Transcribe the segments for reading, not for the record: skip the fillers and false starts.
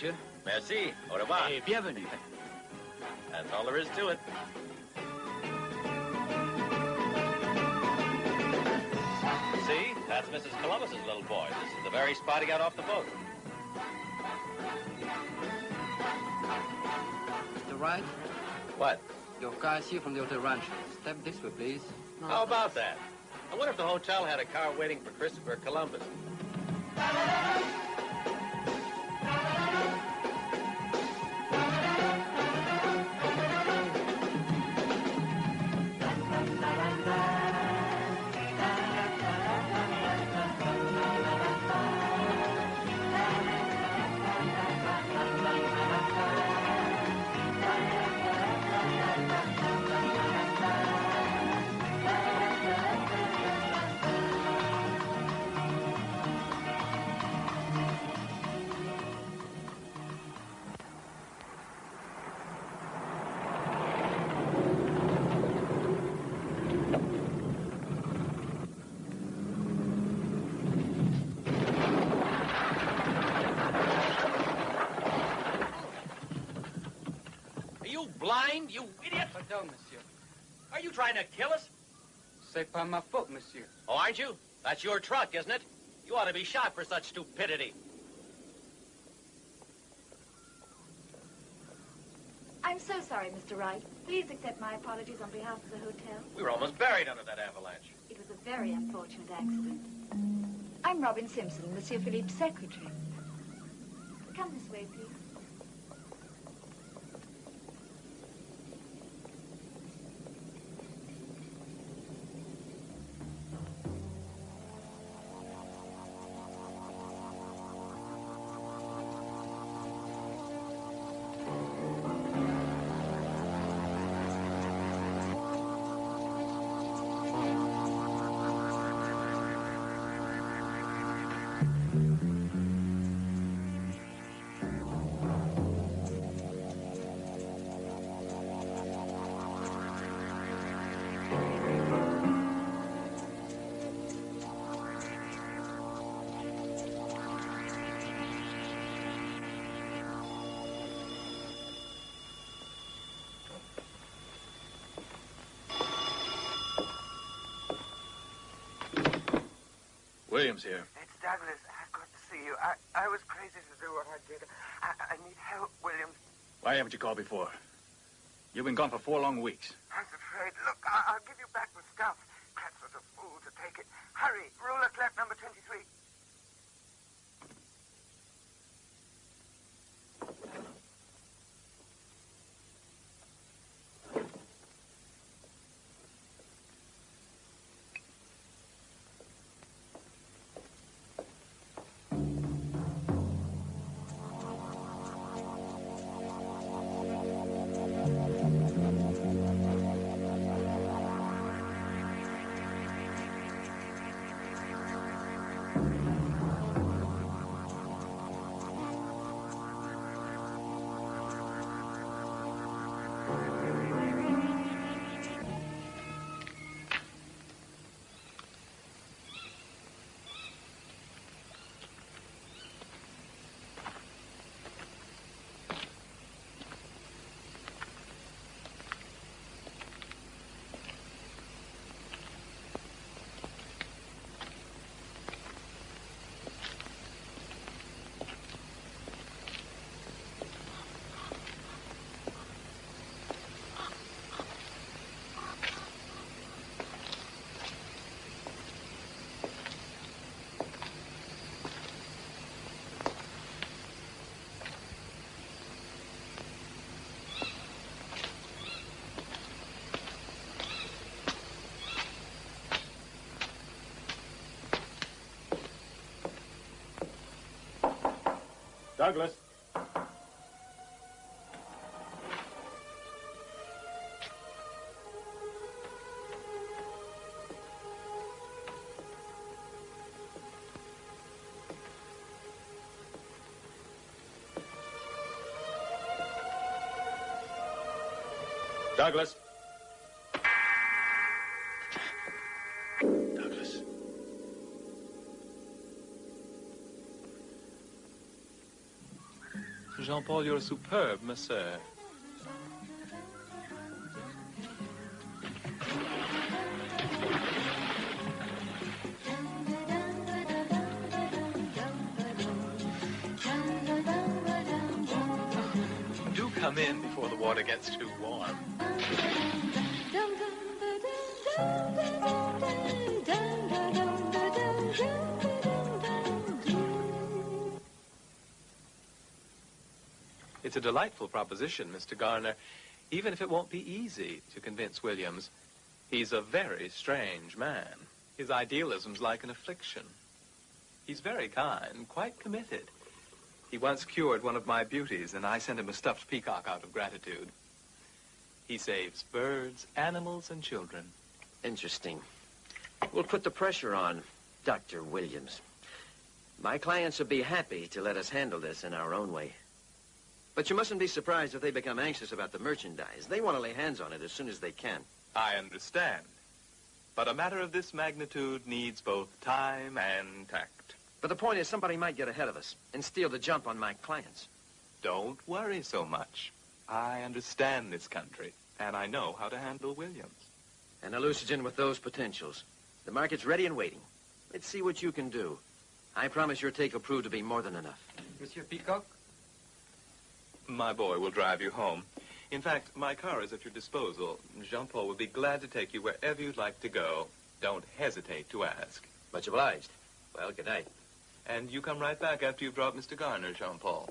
monsieur. Merci. Au revoir. Et bienvenue. That's all there is to it. See? That's Mrs. Columbus's little boy. This is the very spot he got off the boat. Mr. Wright? What? Your car is here from the Hotel Ranch. Step this way, please. No. How about that? I wonder if the hotel had a car waiting for Christopher Columbus. Blind, you idiot! Pardon, monsieur. Are you trying to kill us? C'est pas ma faute, monsieur. Oh, aren't you? That's your truck, isn't it? You ought to be shot for such stupidity. I'm so sorry, Mr. Wright. Please accept my apologies on behalf of the hotel. We were almost buried under that avalanche. It was a very unfortunate accident. I'm Robin Simpson, Monsieur Philippe's secretary. Come this way, please. Williams here. It's Douglas. I've got to see you. I was crazy to do what I did. I need help, Williams. Why haven't you called before? You've been gone for 4 long weeks. I was afraid. Look, I'll give you back the stuff. Crat's a fool to take it. Hurry. Ruler clef number 23. Douglas. Douglas. Douglas. Jean-Paul, you're a superb masseur. Do come in before the water gets too warm. It's a delightful proposition, Mr. Garner, even if it won't be easy to convince Williams. He's a very strange man. His idealism's like an affliction. He's very kind, quite committed. He once cured one of my beauties, and I sent him a stuffed peacock out of gratitude. He saves birds, animals, and children. Interesting. We'll put the pressure on Dr. Williams. My clients will be happy to let us handle this in our own way. But you mustn't be surprised if they become anxious about the merchandise. They want to lay hands on it as soon as they can. I understand. But a matter of this magnitude needs both time and tact. But the point is, somebody might get ahead of us and steal the jump on my clients. Don't worry so much. I understand this country, and I know how to handle Williams. An hallucinogen with those potentials. The market's ready and waiting. Let's see what you can do. I promise your take will prove to be more than enough. Monsieur Peacock? My boy will drive you home. In fact, my car is at your disposal. Jean-Paul will be glad to take you wherever you'd like to go. Don't hesitate to ask. Much obliged. Well, good night. And you come right back after you've dropped Mr. Garner, Jean-Paul.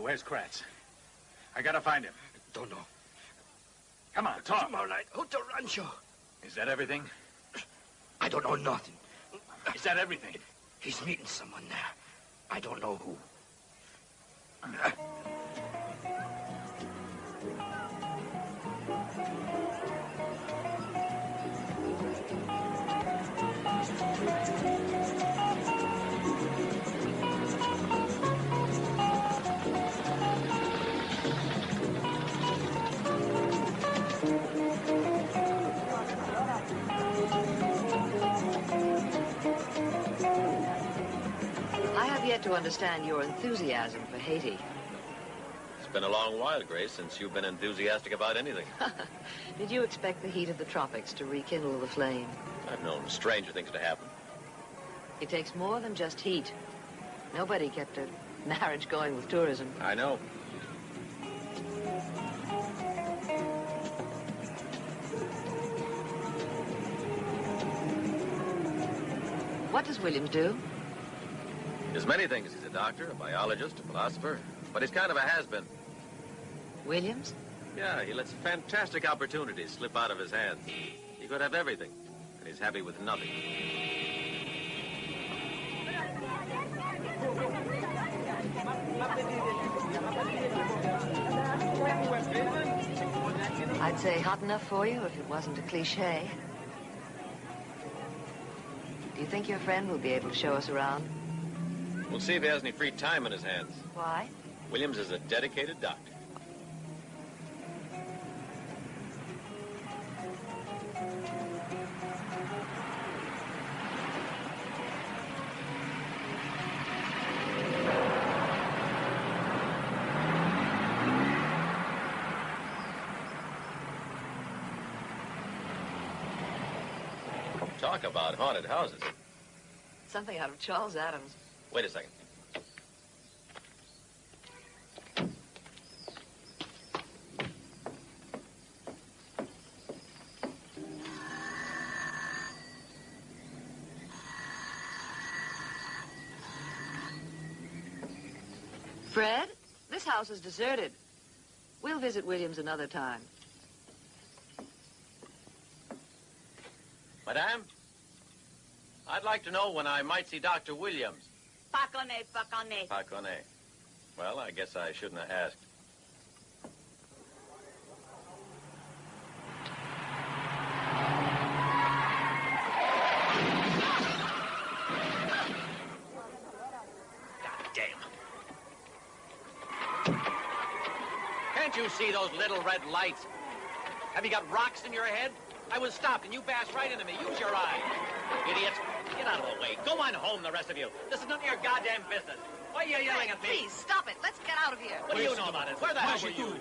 where's Kratz? I gotta find him. Don't know. Come on, talk. Tomorrow night, Hotel Rancho. Is that everything? I don't know nothing. Is that everything? He's meeting someone there. I don't know who. I have yet to understand your enthusiasm for Haiti. It's been a long while, Grace, since you've been enthusiastic about anything. Did you expect the heat of the tropics to rekindle the flame? I've known stranger things to happen. It takes more than just heat. Nobody kept a marriage going with tourism. I know. What does Williams do? There's many things. He's a doctor, a biologist, a philosopher, but he's kind of a has-been. Williams? Yeah, he lets fantastic opportunities slip out of his hands. He could have everything, and he's happy with nothing. I'd say hot enough for you if it wasn't a cliche. Do you think your friend will be able to show us around? We'll see if he has any free time in his hands. Why? Williams is a dedicated doctor. Talk about haunted houses. Something out of Charles Adams. Wait a second. Fred, this house is deserted. We'll visit Williams another time. Madame, I'd like to know when I might see Dr. Williams. Pas connaît. Pas connaît. Well, I guess I shouldn't have asked. God damn. Can't you see those little red lights? Have you got rocks in your head? I was stopped and you bashed right into me. Use your eyes. Idiots. Get out of the way. Go on home, the rest of you. This is none of your goddamn business. Why are you yelling at me? Please, stop it. Let's get out of here. What do you know about it? Where the hell were you?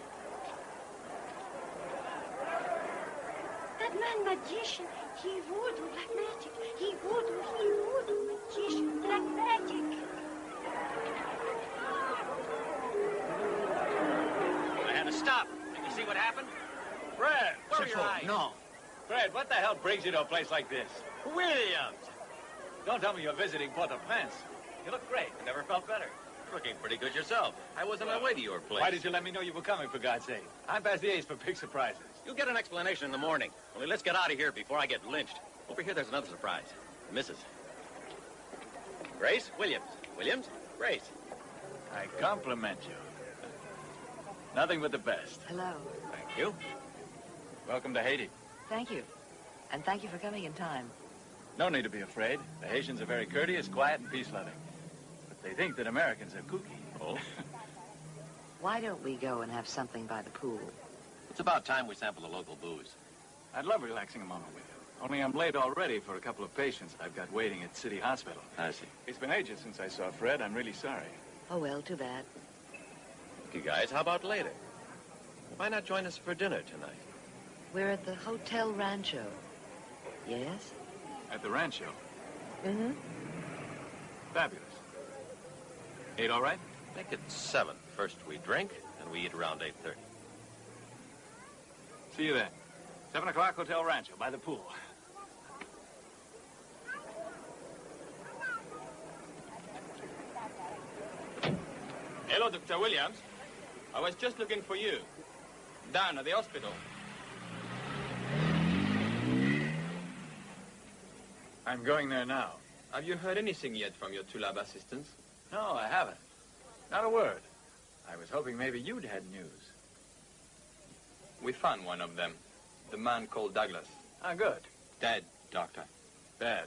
That man magician, he voodoo, black magic. He voodoo, magician, black magic. I had to stop. Did you see what happened? Fred! Where were your eyes? No. Fred, what the hell brings you to a place like this? Williams! Don't tell me you're visiting Port-au-Prince. You look great. I never felt better. Looking pretty good yourself. I was on my way to your place. Why did you let me know you were coming, for God's sake? I'm past the age for big surprises. You'll get an explanation in the morning. Only let's get out of here before I get lynched. Over here, there's another surprise. Mrs. Grace Williams. Williams, Grace. I compliment you. Nothing but the best. Hello. Thank you. Welcome to Haiti. Thank you. And thank you for coming in time. No need to be afraid. The Haitians are very courteous, quiet, and peace-loving. But they think that Americans are kooky. Oh? Why don't we go and have something by the pool? It's about time we sample the local booze. I'd love relaxing a moment with you. Only I'm late already for a couple of patients I've got waiting at City Hospital. I see. It's been ages since I saw Fred. I'm really sorry. Oh, well, too bad. You guys, how about later? Why not join us for dinner tonight? We're at the Hotel Rancho. Yes? At the Rancho. Mm-hmm. Fabulous. 8 all right? Make it 7. First we drink, and we eat around 8:30. See you then. 7 o'clock, Hotel Rancho, by the pool. Hello, Dr. Williams. I was just looking for you. Down at the hospital. I'm going there now. Have you heard anything yet from your two lab assistants? No, I haven't. Not a word. I was hoping maybe you'd had news. We found one of them. The man called Douglas. Ah, good. Dead, Doctor. Bad.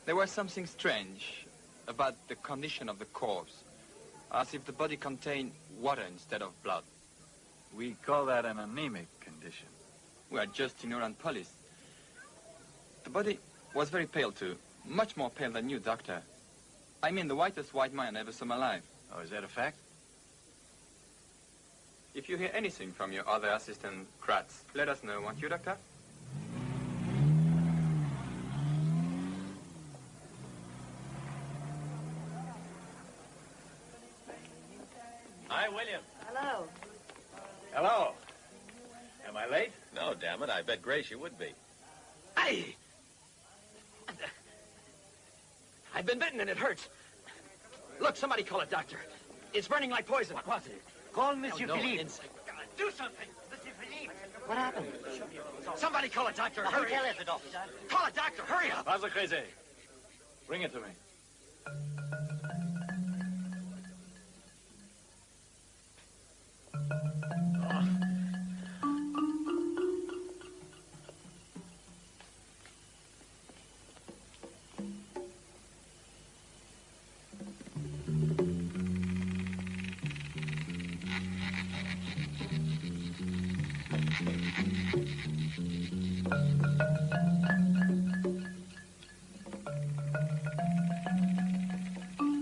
There was something strange about the condition of the corpse. As if the body contained water instead of blood. We call that an anemic condition. We are just ignorant police. The body was very pale, too. Much more pale than you, Doctor. I mean, the whitest white man I ever saw alive. Oh, is that a fact? If you hear anything from your other assistant, Kratz, let us know, won't you, Doctor? Hi, William. Hello. Hello. Am I late? No, damn it. I bet Grace you would be. Hey! I've been bitten and it hurts. Look, somebody call a doctor. It's burning like poison. What was it? Call Monsieur No, Philippe. do something. Monsieur Philippe. What happened? Somebody call a doctor. The Hurry. hotel has it, officer. Call a doctor. Hurry up. Pas crazy. Bring it to me.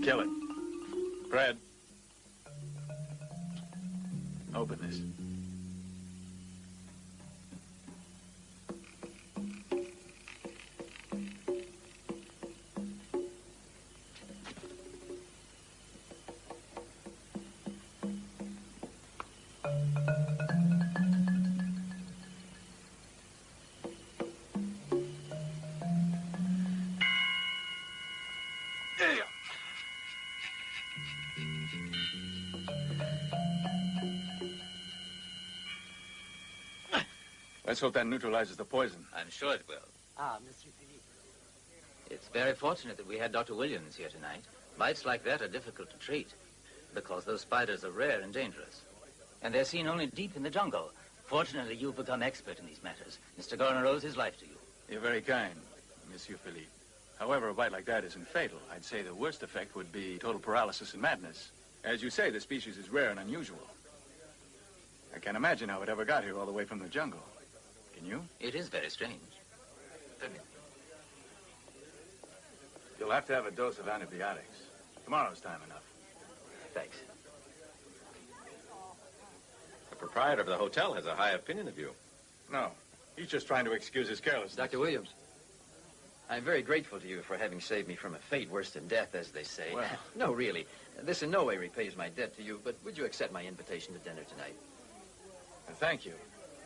Kill it. Fred. Open this. Let's hope that neutralizes the poison. I'm sure it will. Ah, Monsieur Philippe. It's very fortunate that we had Dr. Williams here tonight. Bites like that are difficult to treat because those spiders are rare and dangerous. And they're seen only deep in the jungle. Fortunately, you've become expert in these matters. Mr. Garner owes his life to you. You're very kind, Monsieur Philippe. However, a bite like that isn't fatal. I'd say the worst effect would be total paralysis and madness. As you say, the species is rare and unusual. I can't imagine how it ever got here all the way from the jungle. Can you? It is very strange. You'll have to have a dose of antibiotics. Tomorrow's time enough. Thanks. The proprietor of the hotel has a high opinion of you. No. He's just trying to excuse his carelessness. Dr. Williams, I'm very grateful to you for having saved me from a fate worse than death, as they say. Well. No, really. This in no way repays my debt to you, but would you accept my invitation to dinner tonight? Thank you.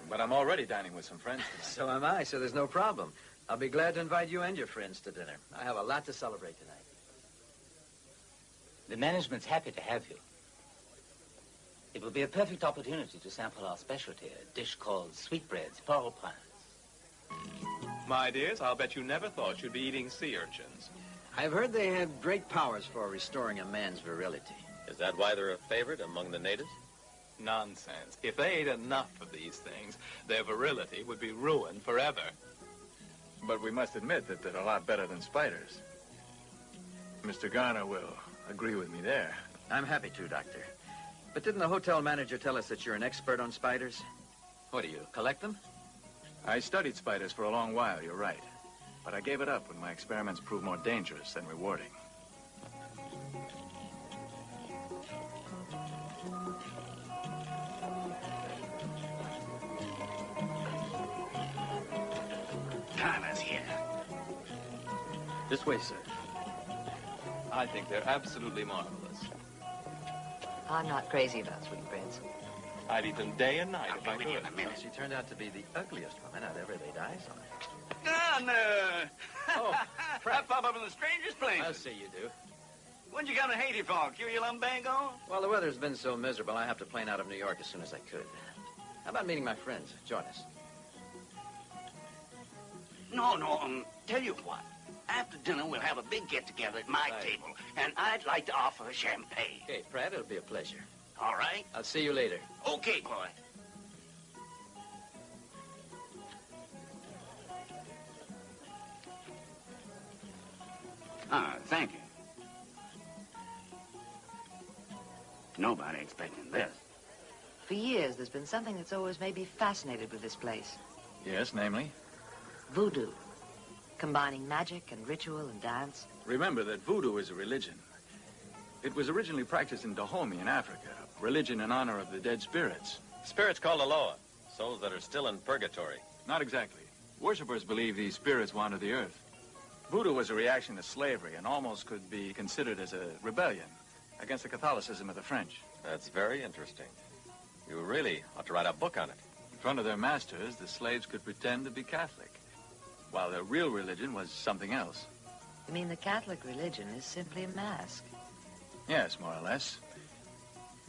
But I'm already dining with some friends tonight. So am I, so there's no problem. I'll be glad to invite you and your friends to dinner. I have a lot to celebrate tonight. The management's happy to have you. It will be a perfect opportunity to sample our specialty, a dish called sweetbreads, par au prince. My dears, I'll bet you never thought you'd be eating sea urchins. I've heard they have great powers for restoring a man's virility. Is that why they're a favorite among the natives? Nonsense. If they ate enough of these things, their virility would be ruined forever. But we must admit that they're a lot better than spiders. Mr. Garner will agree with me there. I'm happy to, Doctor. But didn't the hotel manager tell us that you're an expert on spiders? What do you, collect them? I studied spiders for a long while, you're right. But I gave it up when my experiments proved more dangerous than rewarding. Garner's here. This way, sir. I think they're absolutely marvelous. I'm not crazy about sweetbreads. I'd eat them day and night if I I'll be with you could. in a minute. She turned out to be the ugliest woman I'd ever laid eyes on. Garner! Oh, I pop up in the strangest place. I'll see you do. When'd you come to Haiti for? Cure your lumbago? Well, the weather's been so miserable, I have to plane out of New York as soon as I could. How about meeting my friends? Join us. No, tell you what. After dinner, we'll have a big get-together at my table, and I'd like to offer champagne. Okay, Pratt, it'll be a pleasure. All right? I'll see you later. Okay, boy. Thank you. Nobody expecting this. For years, there's been something that's always made me fascinated with this place. Yes, namely? Voodoo. Combining magic and ritual and dance. Remember that voodoo is a religion. It was originally practiced in Dahomey in Africa, religion in honor of the dead spirits. Spirits called Aloha, souls that are still in purgatory. Not exactly. Worshippers believe these spirits wander the earth. Voodoo was a reaction to slavery and almost could be considered as a rebellion against the Catholicism of the French. That's very interesting. You really ought to write a book on it. In front of their masters, the slaves could pretend to be Catholic, while their real religion was something else. You mean the Catholic religion is simply a mask? Yes, more or less.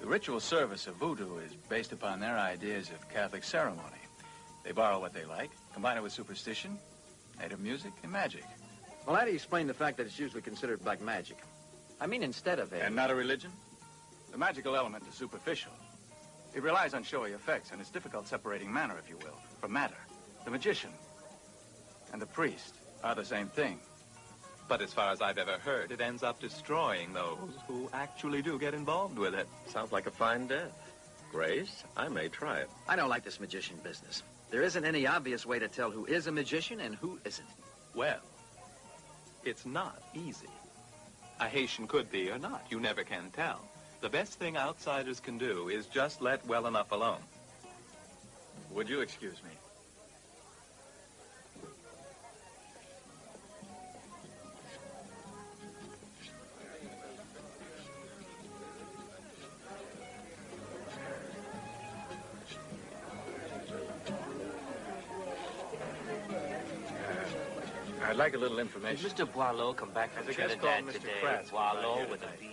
The ritual service of voodoo is based upon their ideas of Catholic ceremony. They borrow what they like, combine it with superstition, native music, and magic. Well, how do you explain the fact that it's usually considered black magic? I mean, instead of a... And not a religion? The magical element is superficial. It relies on showy effects, and it's difficult separating manner, if you will, from matter. The magician and the priest are the same thing. But as far as I've ever heard, it ends up destroying those who actually do get involved with it. Sounds like a fine death. Grace, I may try it. I don't like this magician business. There isn't any obvious way to tell who is a magician and who isn't. Well, it's not easy. A Haitian could be or not. You never can tell. The best thing outsiders can do is just let well enough alone. Would you excuse me? I'd like a little information. Did Mr. Boileau come back from Trinidad today? Boileau with a B?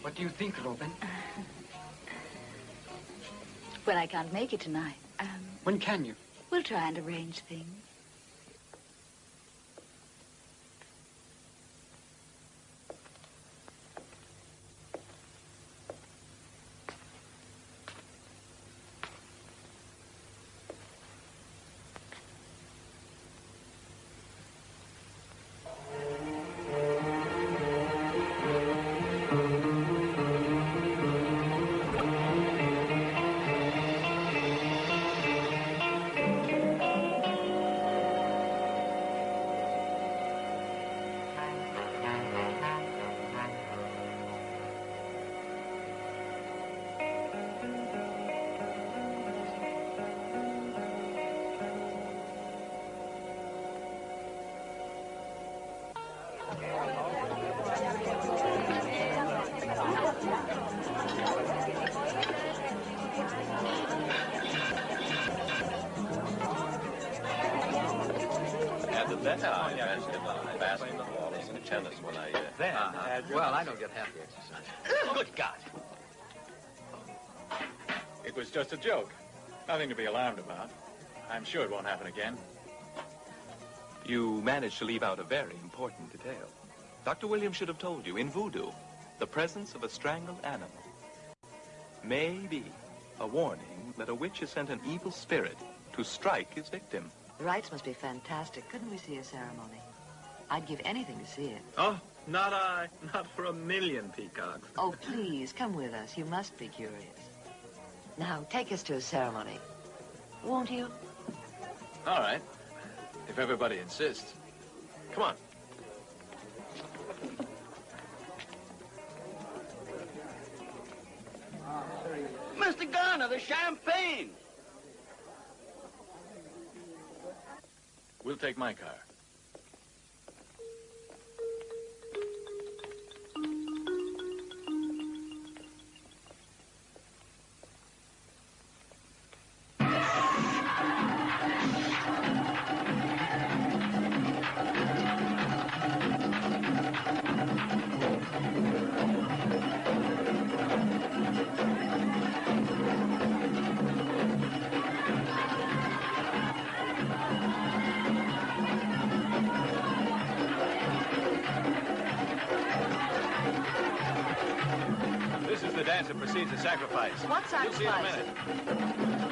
What do you think, Robin? Well, I can't make it tonight. When can you? We'll try and arrange things. Well, I don't get half the exercise. Good God. It was just a joke. Nothing to be alarmed about. I'm sure it won't happen again. You managed to leave out a very important detail. Dr. Williams should have told you, in voodoo, the presence of a strangled animal may be a warning that a witch has sent an evil spirit to strike his victim. The rites must be fantastic. Couldn't we see a ceremony? I'd give anything to see it. Oh, not I. Not for a million peacocks. Oh, please, come with us. You must be curious. Now, take us to a ceremony. Won't you? All right. If everybody insists. Come on. Mr. Garner, the champagne! We'll take my car. Dancer proceeds to sacrifice. What You'll see in a sacrifice?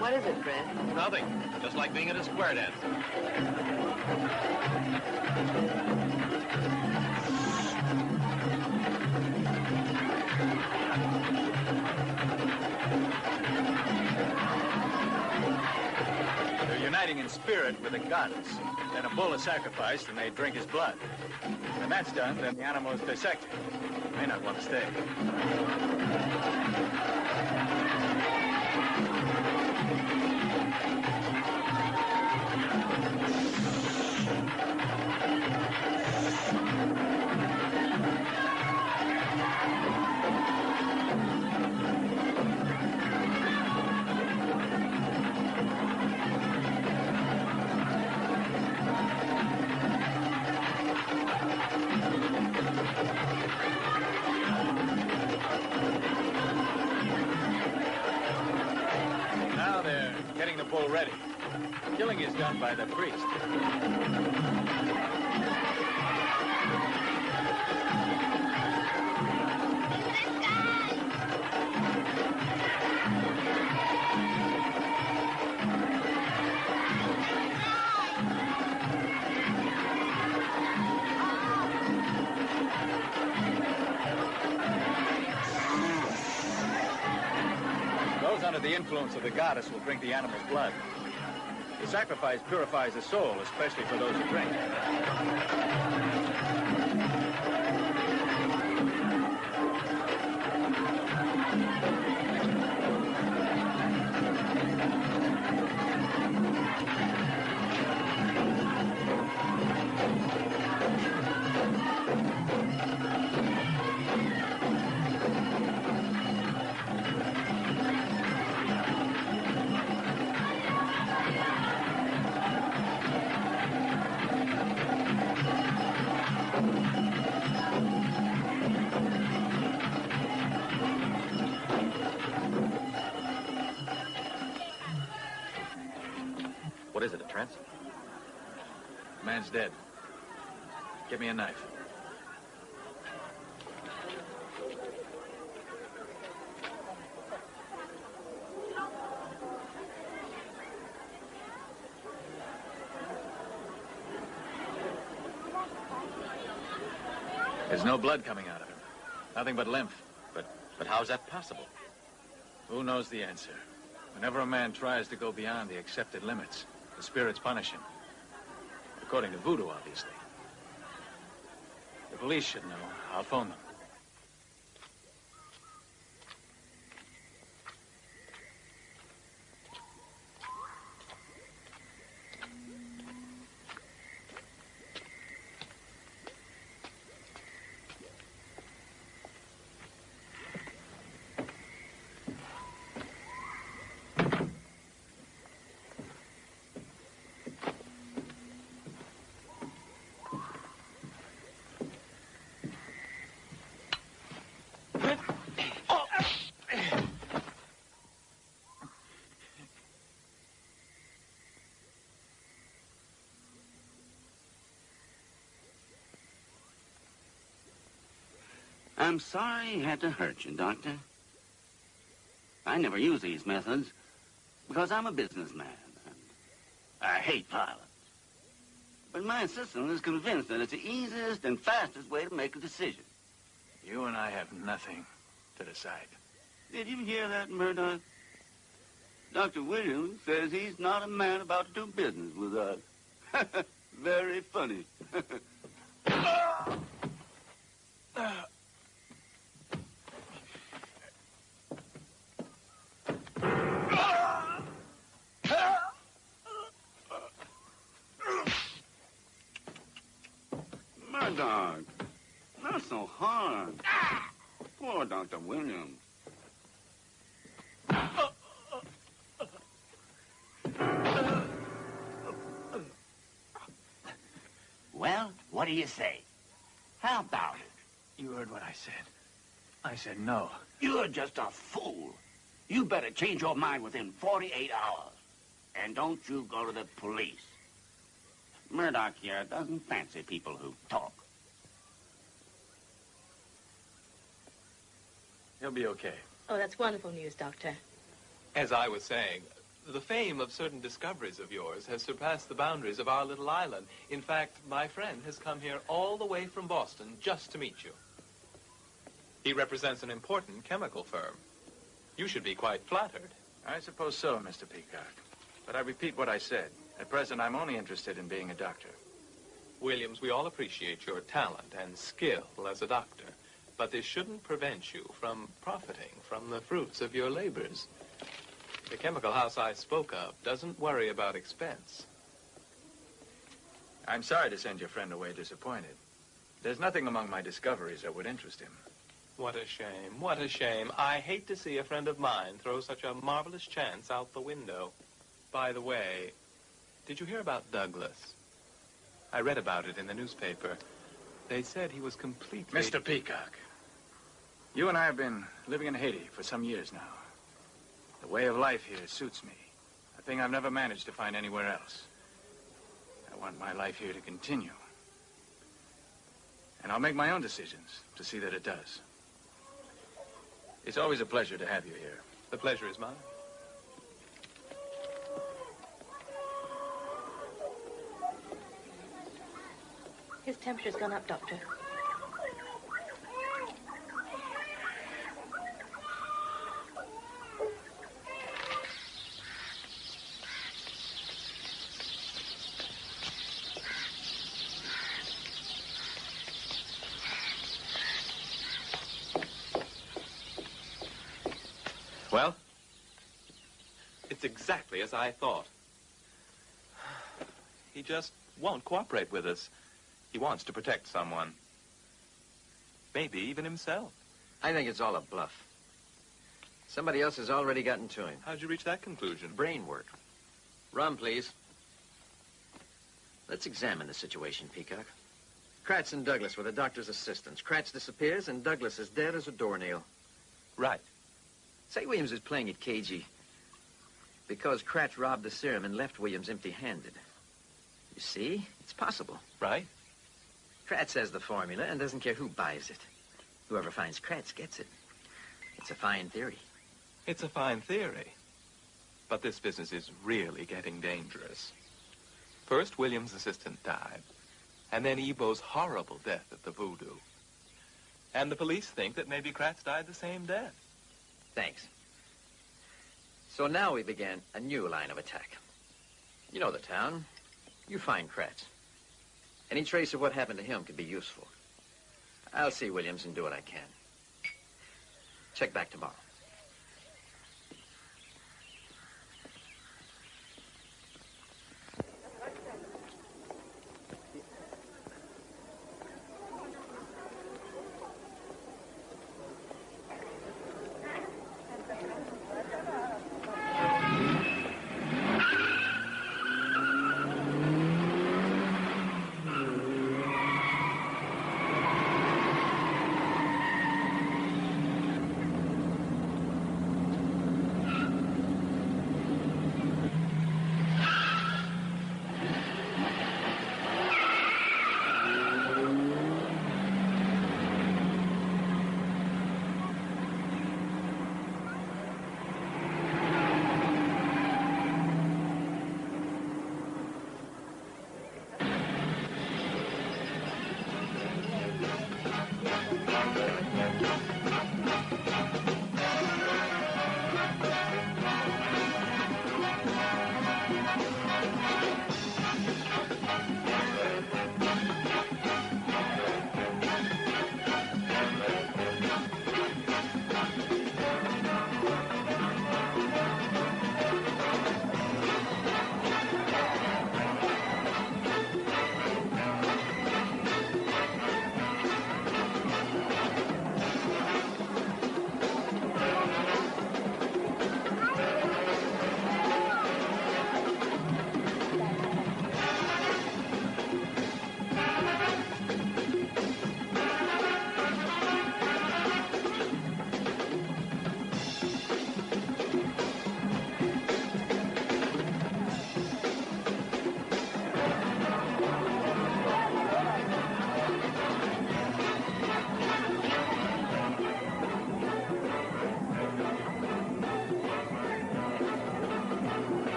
What is it, Fred? Nothing. Just like being at a square dance. They're uniting in spirit with a goddess. Then a bull is sacrificed and they drink his blood. When that's done, then the animal is dissected. You may not want to stay. Now they're getting the bull ready. Killing is done by the priest. Those under the influence of the goddess will drink the animal's blood. The sacrifice purifies the soul, especially for those who drink. What is it, a trance? The man's dead. Give me a knife. There's no blood coming out of him. Nothing but lymph. But how is that possible? Who knows the answer? Whenever a man tries to go beyond the accepted limits, the spirits punish him. According to Voodoo, obviously. The police should know. I'll phone them. I'm sorry I had to hurt you, Doctor. I never use these methods because I'm a businessman and I hate violence. But my assistant is convinced that it's the easiest and fastest way to make a decision. You and I have nothing to decide. Did you hear that, Murdoch? Dr. Williams says he's not a man about to do business with us. Very funny. Murdoch, not so hard. Poor Dr. Williams. Well, what do you say? How about it? You heard what I said. I said no. You're just a fool. You better change your mind within 48 hours. And don't you go to the police. Murdoch here doesn't fancy people who talk. He'll be okay. Oh, that's wonderful news, Doctor. As I was saying, the fame of certain discoveries of yours has surpassed the boundaries of our little island. In fact, my friend has come here all the way from Boston just to meet you. He represents an important chemical firm. You should be quite flattered. I suppose so, Mr. Peacock. But I repeat what I said. At present, I'm only interested in being a doctor. Williams, we all appreciate your talent and skill as a doctor. But this shouldn't prevent you from profiting from the fruits of your labors. The chemical house I spoke of doesn't worry about expense. I'm sorry to send your friend away disappointed. There's nothing among my discoveries that would interest him. What a shame, what a shame. I hate to see a friend of mine throw such a marvelous chance out the window. By the way, did you hear about Douglas? I read about it in the newspaper. They said he was completely... Mr. Peacock, you and I have been living in Haiti for some years now. The way of life here suits me. A thing I've never managed to find anywhere else. I want my life here to continue. And I'll make my own decisions to see that it does. It's always a pleasure to have you here. The pleasure is mine. His temperature's gone up, Doctor. Well, it's exactly as I thought. He just won't cooperate with us. He wants to protect someone. Maybe even himself. I think it's all a bluff. Somebody else has already gotten to him. How'd you reach that conclusion? Brain work. Rum, please. Let's examine the situation, Peacock. Kratz and Douglas were the doctor's assistants. Kratz disappears, and Douglas is dead as a doornail. Right. Say Williams is playing it cagey because Kratz robbed the serum and left Williams empty-handed. You see? It's possible. Right. Kratz has the formula and doesn't care who buys it. Whoever finds Kratz gets it. It's a fine theory. It's a fine theory. But this business is really getting dangerous. First, Williams' assistant died. And then Ebo's horrible death at the Voodoo. And the police think that maybe Kratz died the same death. Thanks. So now we began a new line of attack. You know the town. You find Kratz. Any trace of what happened to him could be useful. I'll see Williams and do what I can. Check back tomorrow.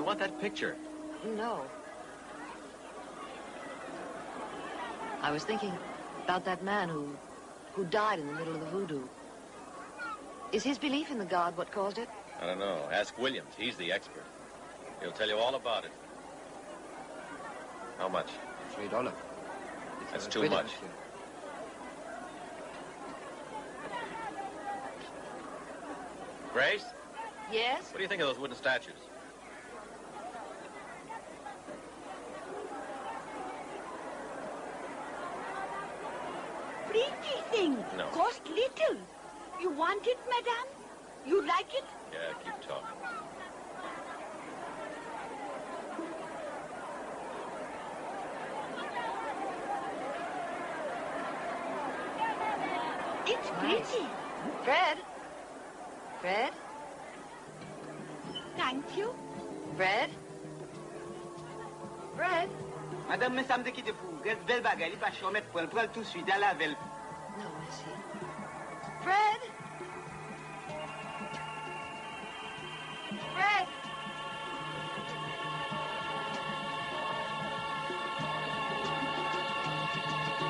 want that picture? No. I was thinking about that man who died in the middle of the voodoo. Is his belief in the god what caused it? I don't know. Ask Williams. He's the expert. He'll tell you all about it. How much? $3. That's too much. Grace? Yes? What do you think of those wooden statues? Pretty thing. No. Cost little. You want it, madame? You like it? Yeah, keep talking. It's pretty. Fred? Fred? Thank you. Fred? Fred? Madame, me samedi ki te pou. Res bel bagay, li pa chomet pou el pral tout suite, la vel. No, merci. Fred? Fred?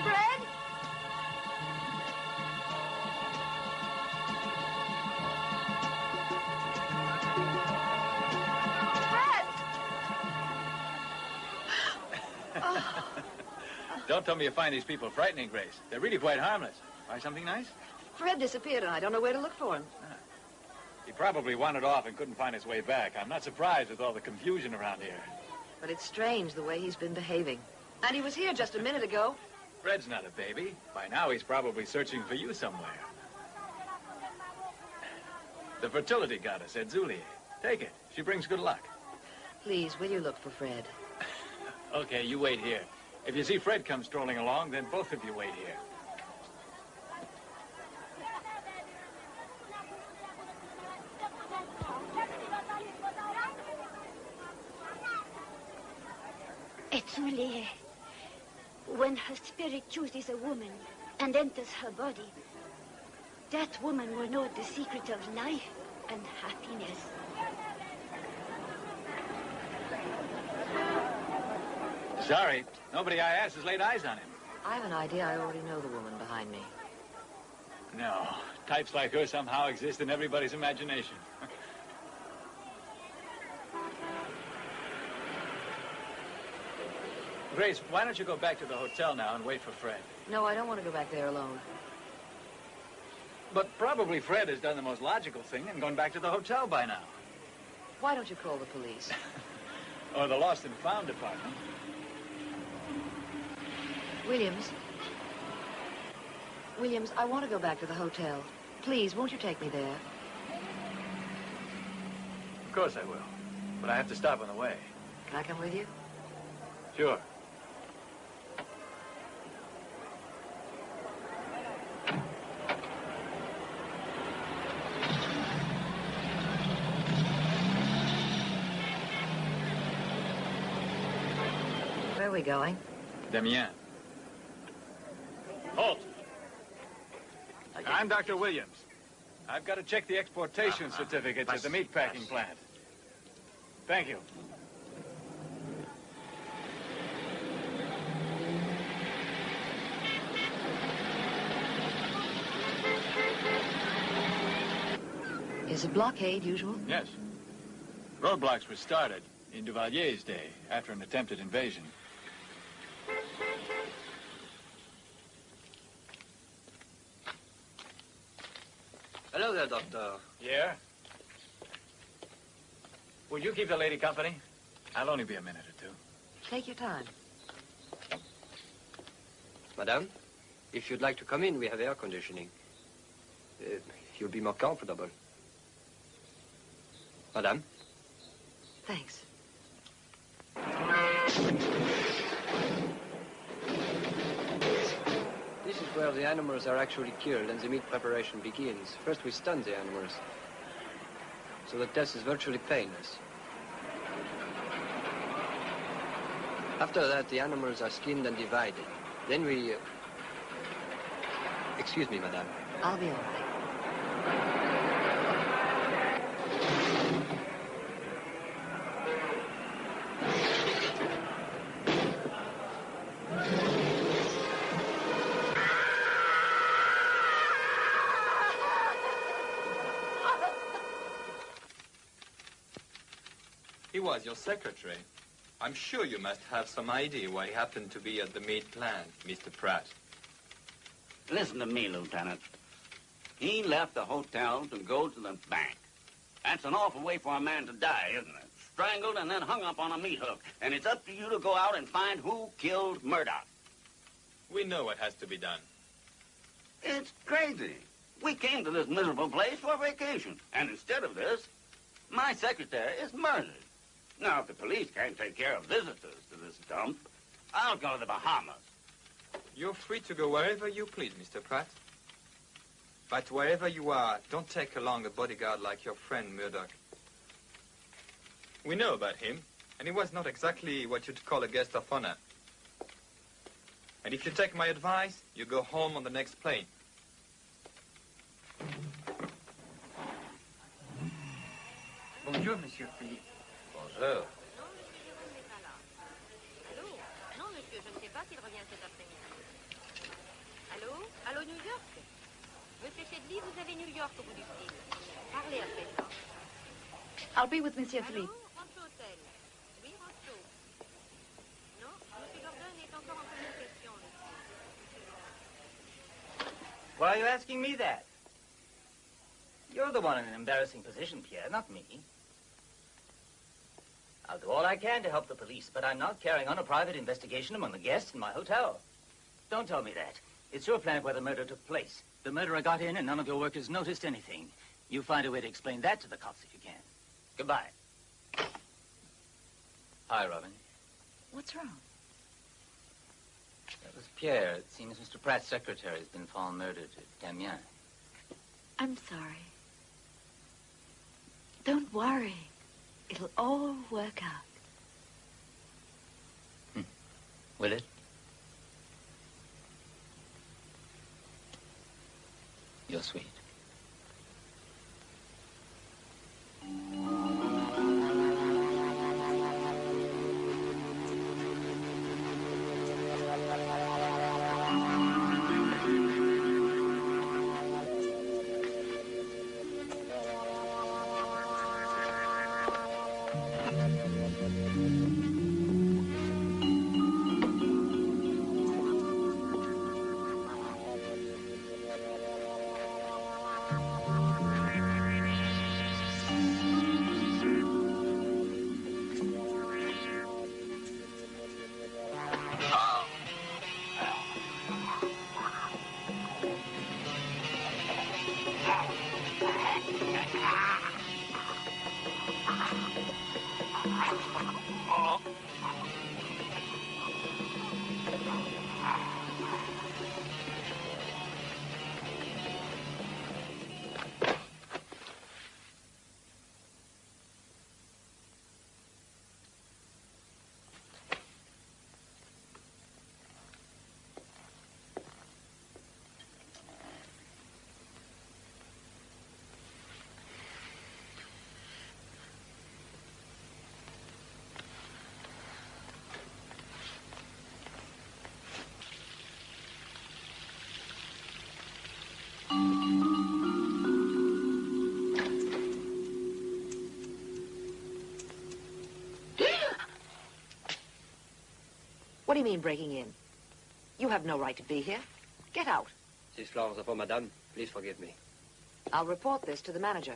Fred? Don't tell me you find these people frightening, Grace. They're really quite harmless. Buy something nice? Fred disappeared, and I don't know where to look for him. He probably wandered off and couldn't find his way back. I'm not surprised with all the confusion around here. But it's strange the way he's been behaving. And he was here just a minute ago. Fred's not a baby. By now, he's probably searching for you somewhere. The fertility goddess, Edzulie. Take it. She brings good luck. Please, will you look for Fred? Okay, you wait here. If you see Fred come strolling along, then both of you wait here. Etzulie. When her spirit chooses a woman and enters her body, that woman will know the secret of life and happiness. Sorry, nobody I asked has laid eyes on him. I have an idea I already know the woman behind me. No, types like her somehow exist in everybody's imagination. Grace, why don't you go back to the hotel now and wait for Fred? No, I don't want to go back there alone. But probably Fred has done the most logical thing and gone back to the hotel by now. Why don't you call the police? Or the lost and found department. Williams? Williams, I want to go back to the hotel. Please, won't you take me there? Of course I will. But I have to stop on the way. Can I come with you? Sure. Where are we going? Damien. Halt! I'm Dr. Williams. I've got to check the exportation certificates at the meatpacking plant. Thank you. Is a blockade usual? Yes. Roadblocks were started in Duvalier's day after an attempted invasion. Hello there, Doctor. Yeah? Will you keep the lady company? I'll only be a minute or two. Take your time. Madame, if you'd like to come in, we have air conditioning. You'll be more comfortable. Madame? Thanks. This is where the animals are actually killed and the meat preparation begins. First, we stun the animals, so that death is virtually painless. After that, the animals are skinned and divided. Then we... Excuse me, madame. I'll be all right. was your secretary, I'm sure you must have some idea why he happened to be at the meat plant, Mr. Pratt. Listen to me, Lieutenant. He left the hotel to go to the bank. That's an awful way for a man to die, isn't it? Strangled and then hung up on a meat hook. And it's up to you to go out and find who killed Murdoch. We know what has to be done. It's crazy. We came to this miserable place for vacation. And instead of this, my secretary is murdered. Now, if the police can't take care of visitors to this dump, I'll go to the Bahamas. You're free to go wherever you please, Mr. Pratt. But wherever you are, don't take along a bodyguard like your friend Murdoch. We know about him, and he was not exactly what you'd call a guest of honor. And if you take my advice, you go home on the next plane. Bonjour, Monsieur Philippe. Bonjour. Non, monsieur, je ne sais pas s'il revient cet après-midi. Allô? Allô, New York? Monsieur Sedley, vous avez New York au bout du fil. Parlez à présent. I'll be with Monsieur Philippe. Rancho Hotel. Oui, Rancho. Non, Monsieur Gordon est encore en communication, monsieur. Why are you asking me that? You're the one in an embarrassing position, Pierre, not me. I'll do all I can to help the police, but I'm not carrying on a private investigation among the guests in my hotel. Don't tell me that. It's your plant where the murder took place. The murderer got in and none of your workers noticed anything. You find a way to explain that to the cops if you can. Goodbye. Hi, Robin. What's wrong? That was Pierre. It seems Mr. Pratt's secretary has been found murdered at Damien. I'm sorry. Don't worry. It'll all work out. Will it? You're sweet. What do you mean, breaking in? You have no right to be here. Get out. These flowers are for Madame. Please forgive me. I'll report this to the manager.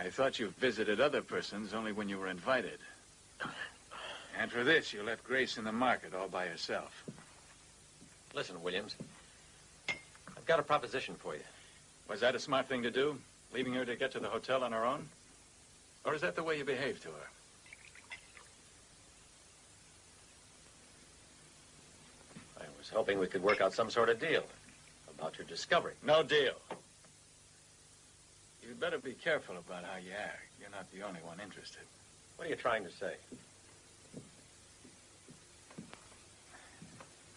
I thought you visited other persons only when you were invited. And for this, you left Grace in the market all by herself. Listen, Williams. I've got a proposition for you. Was that a smart thing to do? Leaving her to get to the hotel on her own? Or is that the way you behaved to her? I was hoping we could work out some sort of deal about your discovery. No deal. You'd better be careful about how you act. You're not the only one interested. What are you trying to say?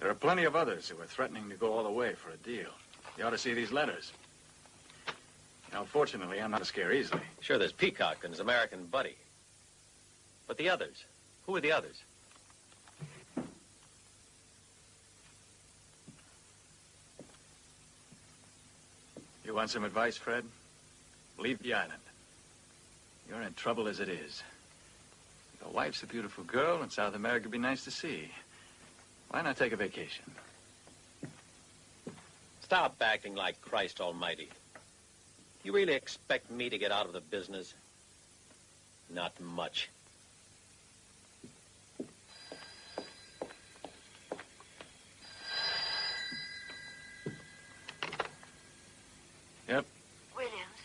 There are plenty of others who are threatening to go all the way for a deal. You ought to see these letters. Now, fortunately, I'm not to scare easily. Sure, there's Peacock and his American buddy. But the others? Who are the others? You want some advice, Fred? Leave the island. You're in trouble as it is. Your wife's a beautiful girl, and South America would be nice to see. Why not take a vacation? Stop acting like Christ Almighty. You really expect me to get out of the business? Not much. Yep. Williams,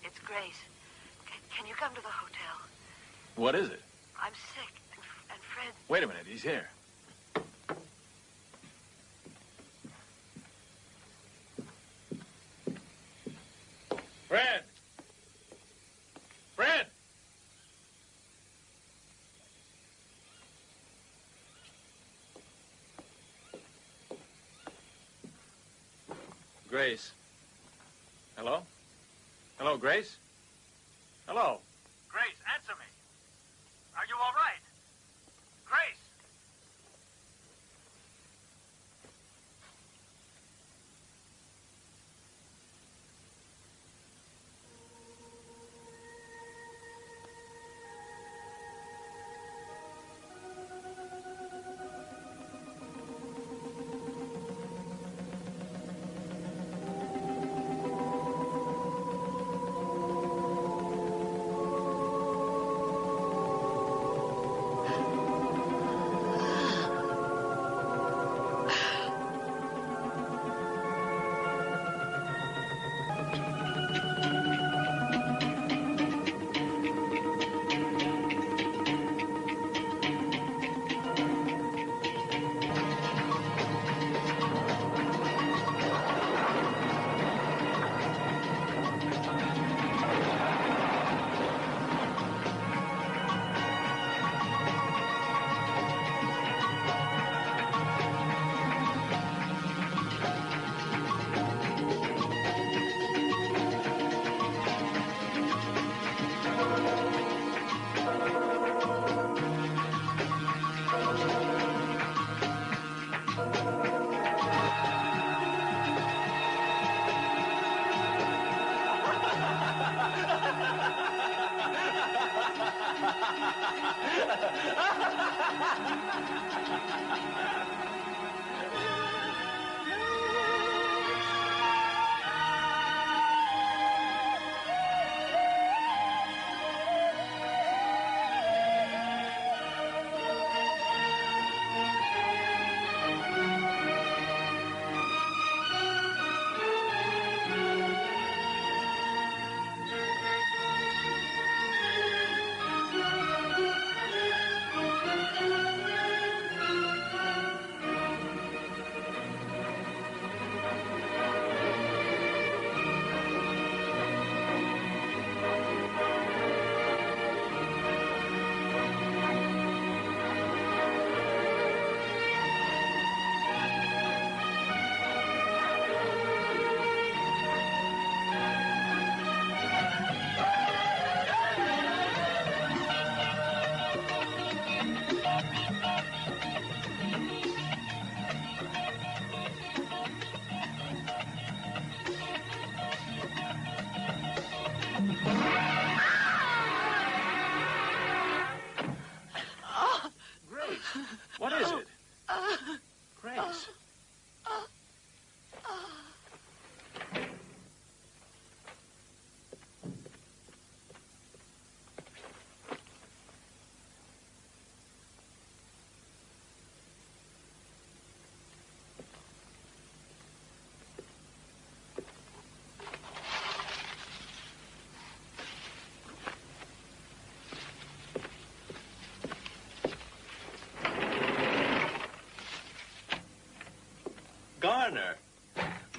it's Grace. Can you come to the hotel? What is it? I'm sick, and Fred... Wait a minute, he's here. Fred! Fred! Grace. Hello? Hello, Grace? Hello? Grace, answer me. Are you all right? Grace!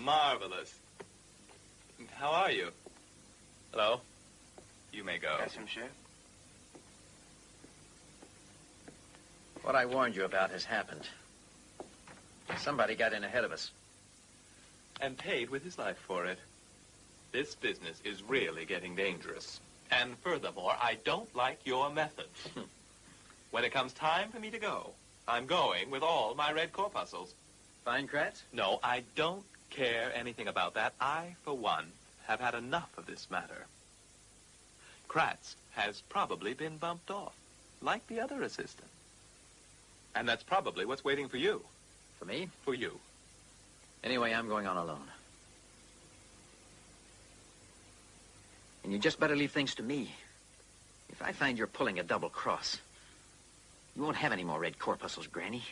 Marvelous. How are you? Hello? You may go. Yes, monsieur. What I warned you about has happened. Somebody got in ahead of us. And paid with his life for it. This business is really getting dangerous. And furthermore, I don't like your methods. When it comes time for me to go, I'm going with all my red corpuscles. Fine, Kratz? No, I don't care anything about that. I, for one, have had enough of this matter. Kratz has probably been bumped off, like the other assistant. And that's probably what's waiting for you. For me? For you. Anyway, I'm going on alone. And you just better leave things to me. If I find you're pulling a double cross, you won't have any more red corpuscles, Granny.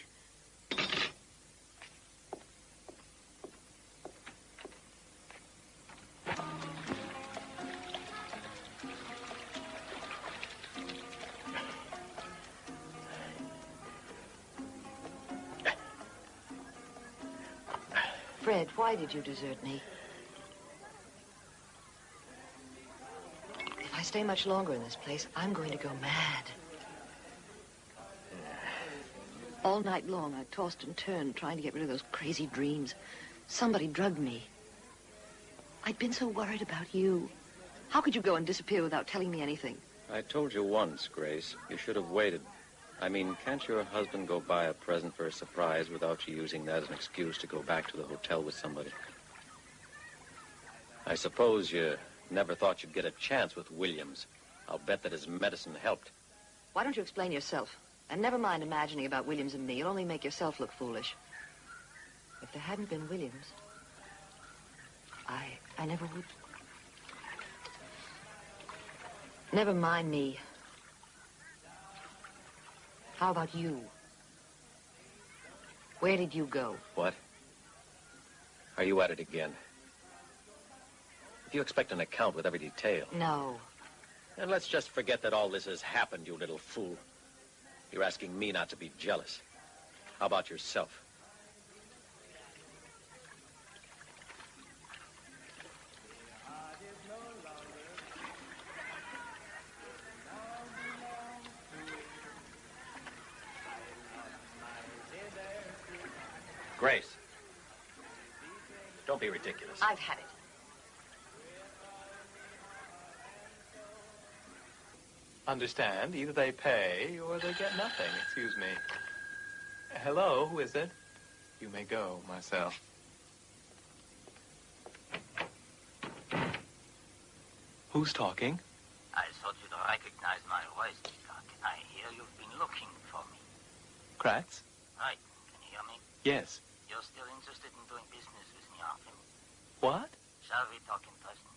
Fred, why did you desert me? If I stay much longer in this place, I'm going to go mad. All night long, I tossed and turned, trying to get rid of those crazy dreams. Somebody drugged me. I'd been so worried about you. How could you go and disappear without telling me anything? I told you once, Grace. You should have waited. I mean, can't your husband go buy a present for a surprise without you using that as an excuse to go back to the hotel with somebody? I suppose you never thought you'd get a chance with Williams. I'll bet that his medicine helped. Why don't you explain yourself? And never mind imagining about Williams and me. You'll only make yourself look foolish. If there hadn't been Williams, I never would. Never mind me. How about you? Where did you go? What? Are you at it again? If you expect an account with every detail... No. Then let's just forget that all this has happened, you little fool. You're asking me not to be jealous. How about yourself? Grace, don't be ridiculous. I've had it. Understand, either they pay or they get nothing. Excuse me. Hello, who is it? You may go, Marcel. Who's talking? I thought you'd recognize my voice, Doc. I hear you've been looking for me. Kratz? Right. Can you hear me? Yes. You're still interested in doing business with me, aren't you? What? Shall we talk in person?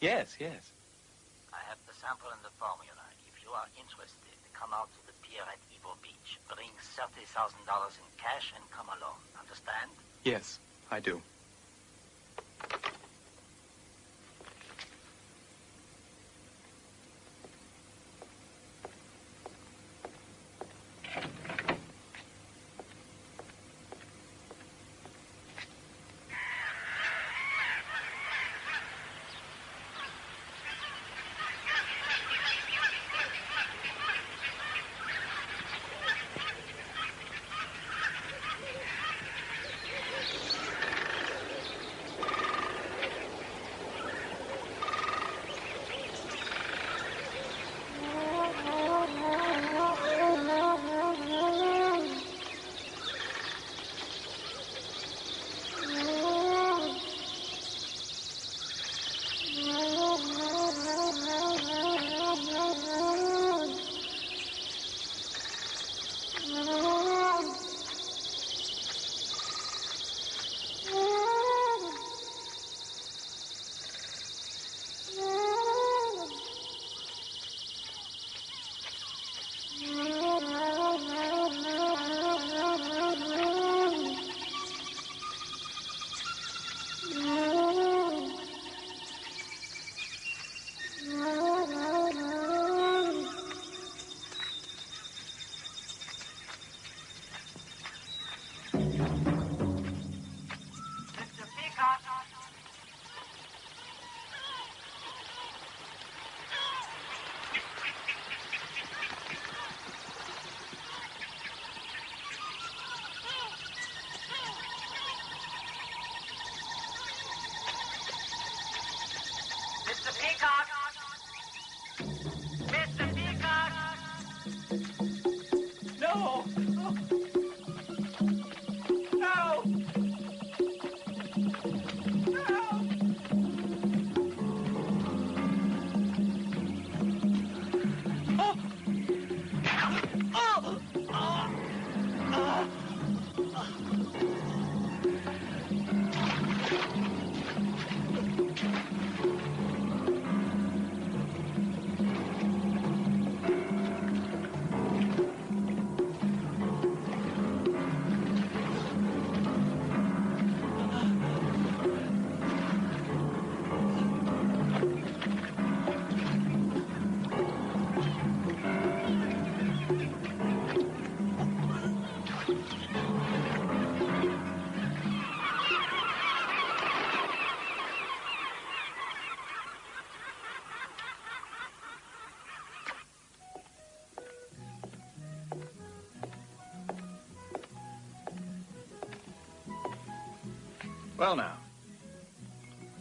Yes, yes. I have the sample and the formula. If you are interested, come out to the pier at Ivo Beach. Bring $30,000 in cash and come alone. Understand? Yes, I do. Well, now.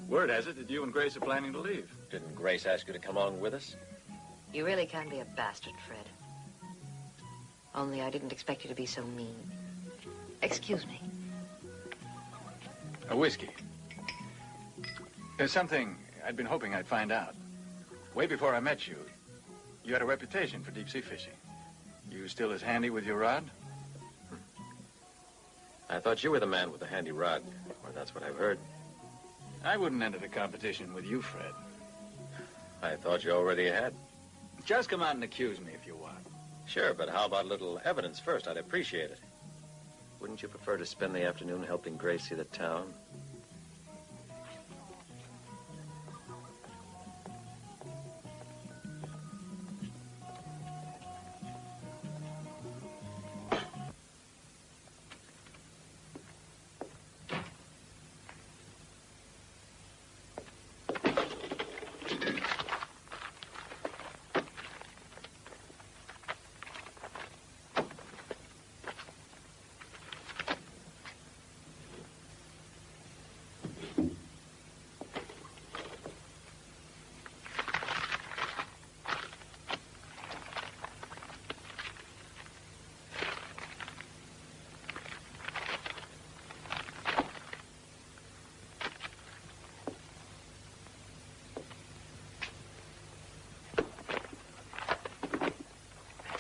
Word has it that you and Grace are planning to leave. Didn't Grace ask you to come along with us? You really can be a bastard, Fred. Only I didn't expect you to be so mean. Excuse me. A whiskey. There's something I'd been hoping I'd find out. Way before I met you, you had a reputation for deep-sea fishing. You still as handy with your rod? I thought you were the man with the handy rod, or that's what I've heard. I wouldn't enter the competition with you, Fred. I thought you already had. Just come out and accuse me if you want. Sure, but how about a little evidence first? I'd appreciate it. Wouldn't you prefer to spend the afternoon helping Grace see the town?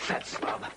That slub.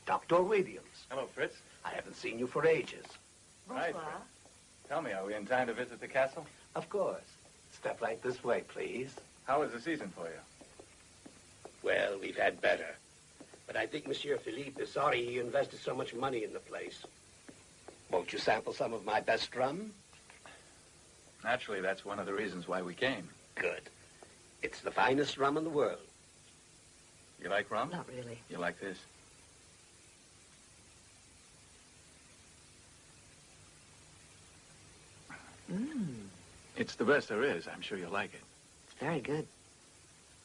Dr. Williams. Hello, Fritz. I haven't seen you for ages. Right, Fritz. Tell me, are we in time to visit the castle? Of course. Step right this way, please. How is the season for you? Well, we've had better. But I think Monsieur Philippe is sorry he invested so much money in the place. Won't you sample some of my best rum? Naturally, that's one of the reasons why we came. Good. It's the finest rum in the world. You like rum? Not really. You like this? It's the best there is. I'm sure you'll like it. It's very good.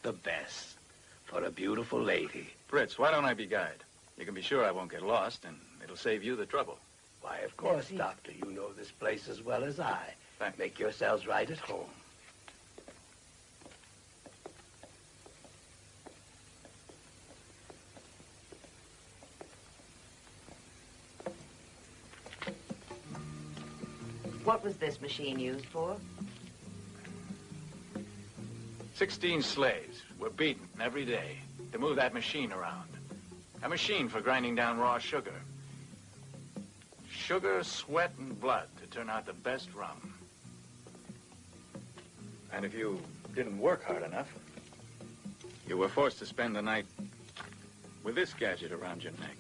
The best. For a beautiful lady. Fritz, why don't I be guide? You can be sure I won't get lost, and it'll save you the trouble. Why, of course, Doctor. You know this place as well as I. Thanks. Make yourselves right at home. What was this machine used for? 16 slaves were beaten every day to move that machine around. A machine for grinding down raw sugar. Sugar, sweat, and blood to turn out the best rum. And if you didn't work hard enough, you were forced to spend the night with this gadget around your neck.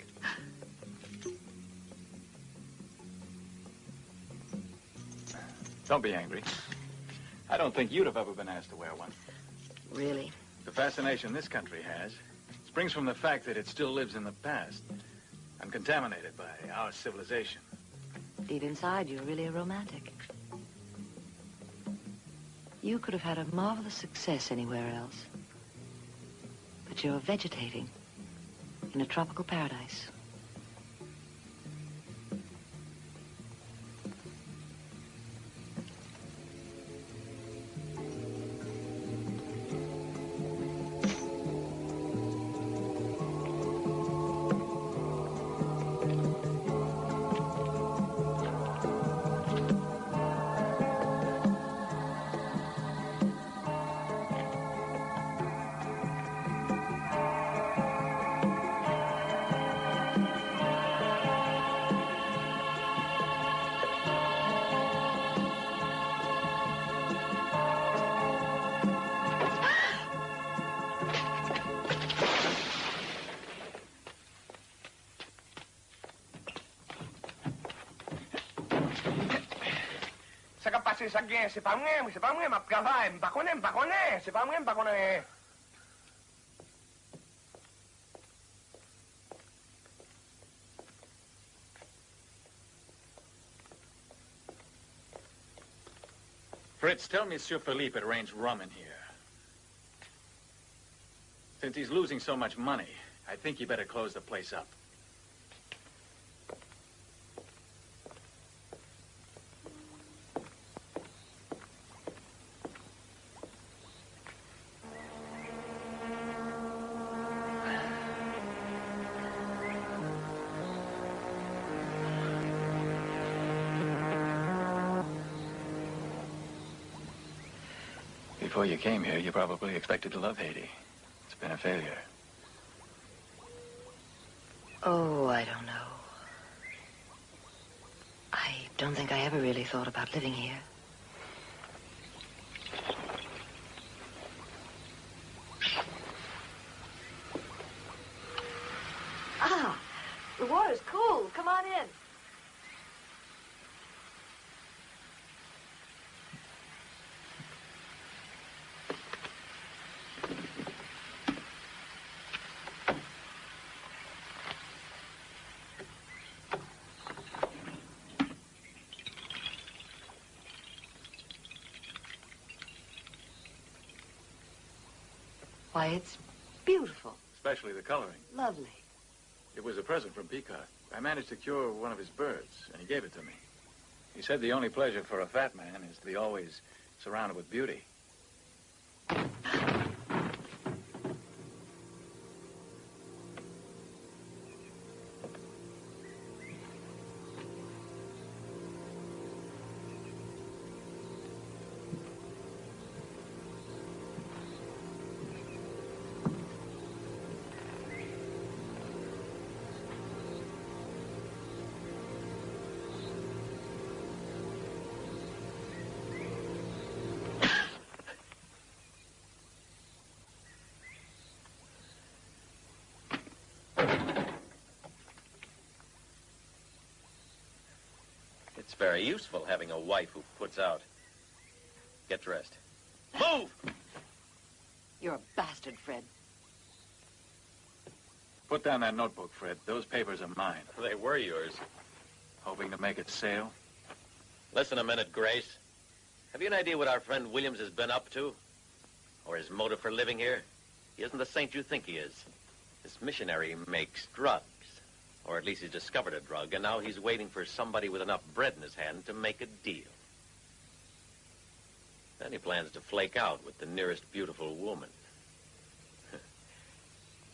Don't be angry. I don't think you'd have ever been asked to wear one. Really? The fascination this country has springs from the fact that it still lives in the past, uncontaminated by our civilization. Deep inside, you're really a romantic. You could have had a marvelous success anywhere else. But you're vegetating in a tropical paradise. C'est pas moi, ma gava, m'paconne, c'est pas moi, m'paconne. Fritz, tell Monsieur Philippe it rains rum in here. Since he's losing so much money, I think you better close the place up. Before you came here, you probably expected to love Haiti. It's been a failure. Oh, I don't know. I don't think I ever really thought about living here. Ah, the water's cool. Come on in. Why, it's beautiful. Especially the coloring. Lovely. It was a present from Peacock. I managed to cure one of his birds, and he gave it to me. He said the only pleasure for a fat man is to be always surrounded with beauty. very useful having a wife who puts out. Get dressed. Move! You're a bastard, Fred. Put down that notebook, Fred. Those papers are mine. They were yours. Hoping to make it sail? Listen a minute, Grace. Have you an idea what our friend Williams has been up to? Or his motive for living here? He isn't the saint you think he is. This missionary makes drugs. Or at least he's discovered a drug, and now he's waiting for somebody with enough bread in his hand to make a deal. Then he plans to flake out with the nearest beautiful woman.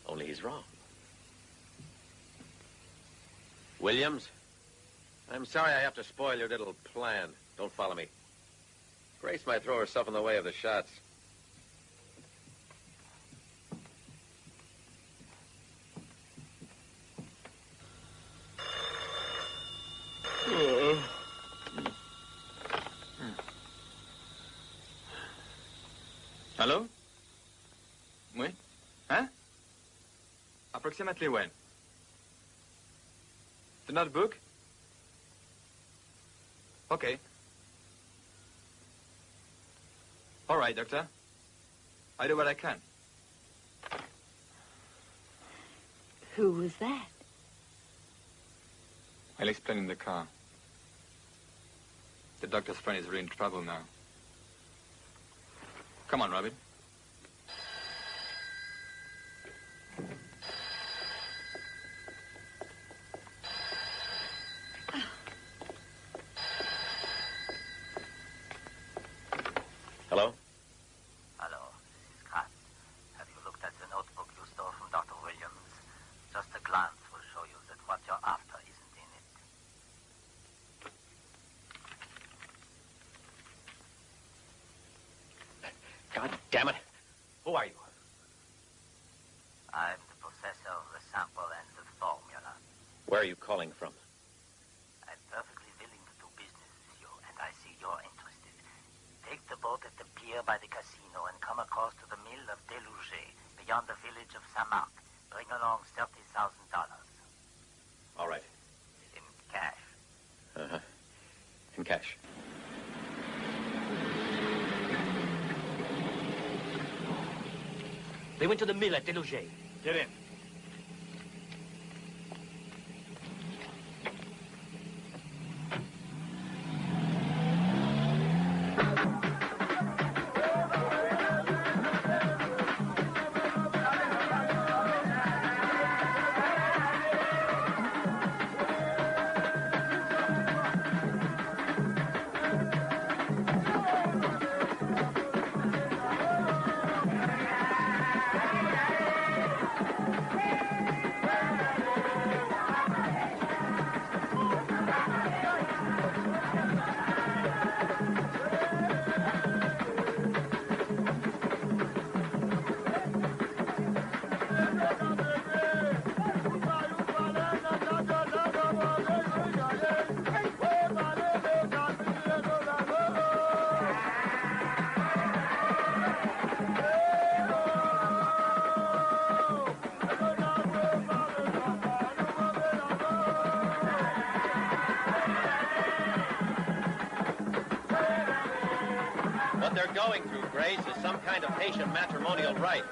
Only he's wrong. Williams, I'm sorry I have to spoil your little plan. Don't follow me. Grace might throw herself in the way of the shots. Hello? Oui? Huh? Approximately when? The notebook? Okay. All right, Doctor. I do what I can. Who was that? I'll explain in the car. The doctor's friend is really in trouble now. Come on, Robin. Hello? Hello, this is Kratz. Have you looked at the notebook you stole from Dr. Williams? Just a glance will show you that what you're after isn't in it. God damn it. Who are you? I'm the possessor of the sample and the formula. Where are you calling from? I'm perfectly willing to do business with you, and I see you're interested. Take the boat at the pier by the casino and come across to the mill of Delouget, beyond the village of Saint-Marc. Bring along $30,000. All right. In cash. Uh-huh. In cash. They went to the mill at Delouget. Get in. What they're going through, Grace, is some kind of Haitian matrimonial rite.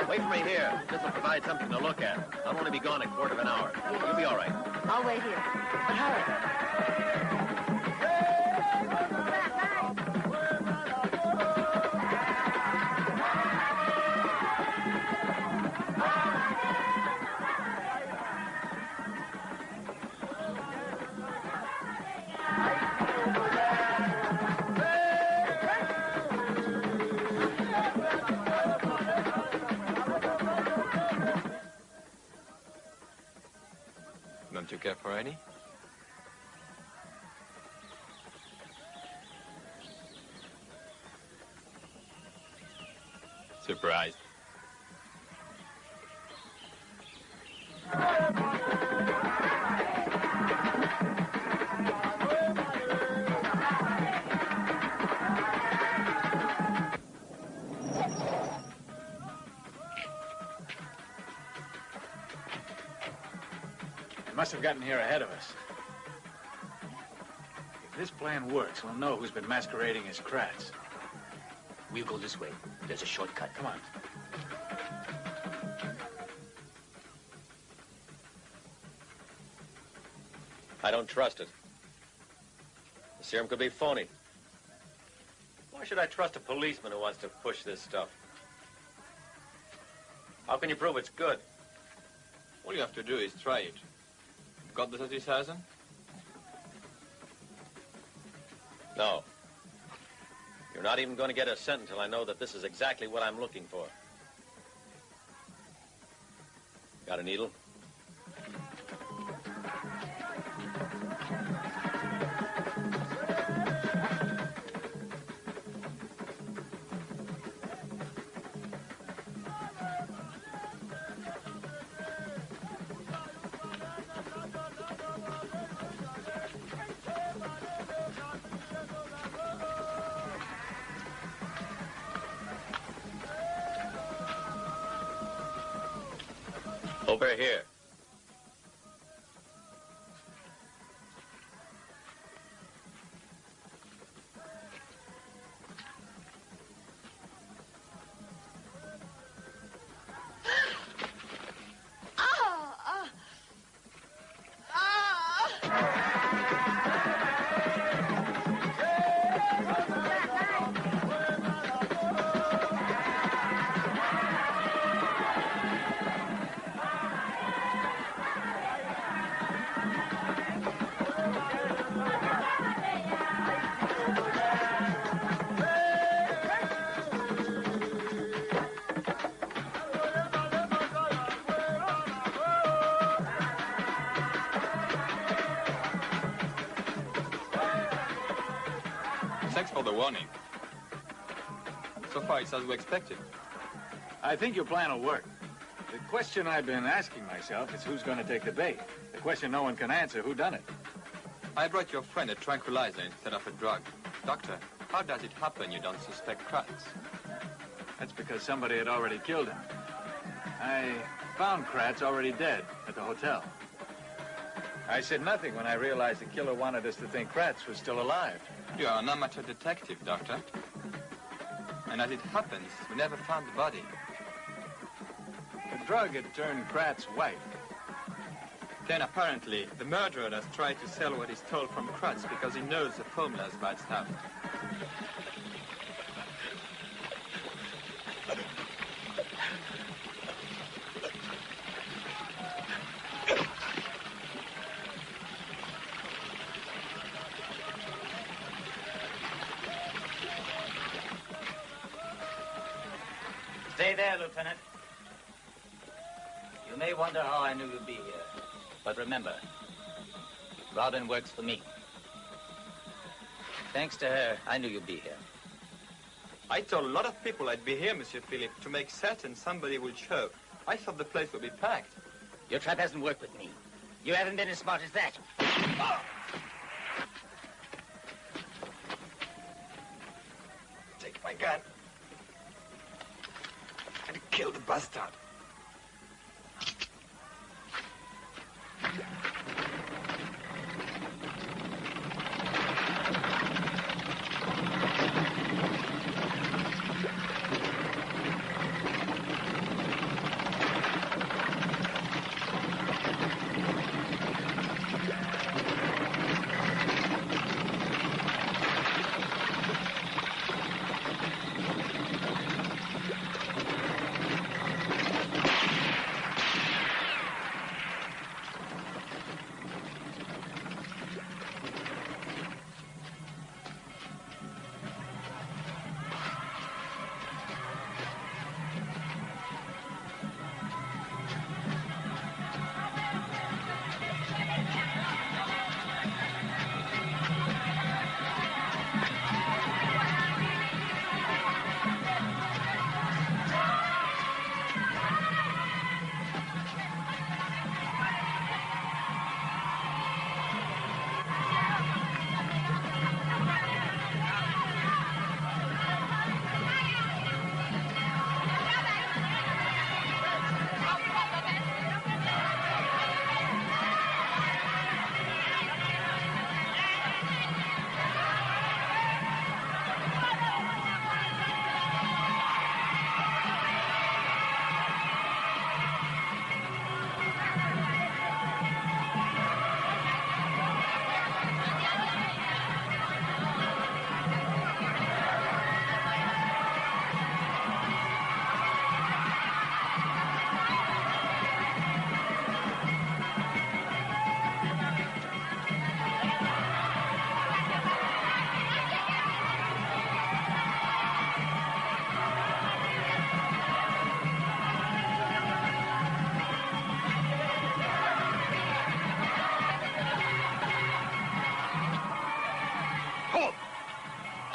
Wait for me here. This will provide something to look at. I'll only be gone a quarter of an hour. You'll be all right. I'll wait here. But hurry. Don't you care for any? Surprised. must have gotten here ahead of us. If this plan works, we'll know who's been masquerading as Kratz. We'll go this way. There's a shortcut. Come on. I don't trust it. The serum could be phony. Why should I trust a policeman who wants to push this stuff? How can you prove it's good? All you have to do is try it. Got the 30,000? No. You're not even going to get a cent until I know that this is exactly what I'm looking for. Got a needle? Over here. Thanks for the warning. So far, it's as we expected. I think your plan will work. The question I've been asking myself is who's going to take the bait. The question no one can answer, who done it? I brought your friend a tranquilizer instead of a drug. Doctor, how does it happen you don't suspect Kratz? That's because somebody had already killed him. I found Kratz already dead at the hotel. I said nothing when I realized the killer wanted us to think Kratz was still alive. You are an amateur detective, Doctor. And as it happens, we never found the body. The drug had turned Kratz white. Then apparently, the murderer has tried to sell what he stole from Kratz because he knows the formulas bad stuff. Stay there, Lieutenant. You may wonder how I knew you'd be here. But remember, Robin works for me. Thanks to her, I knew you'd be here. I told a lot of people I'd be here, Monsieur Philippe, to make certain somebody would show. I thought the place would be packed. Your trap hasn't worked with me. You haven't been as smart as that. Take my gun. And kill the bastard.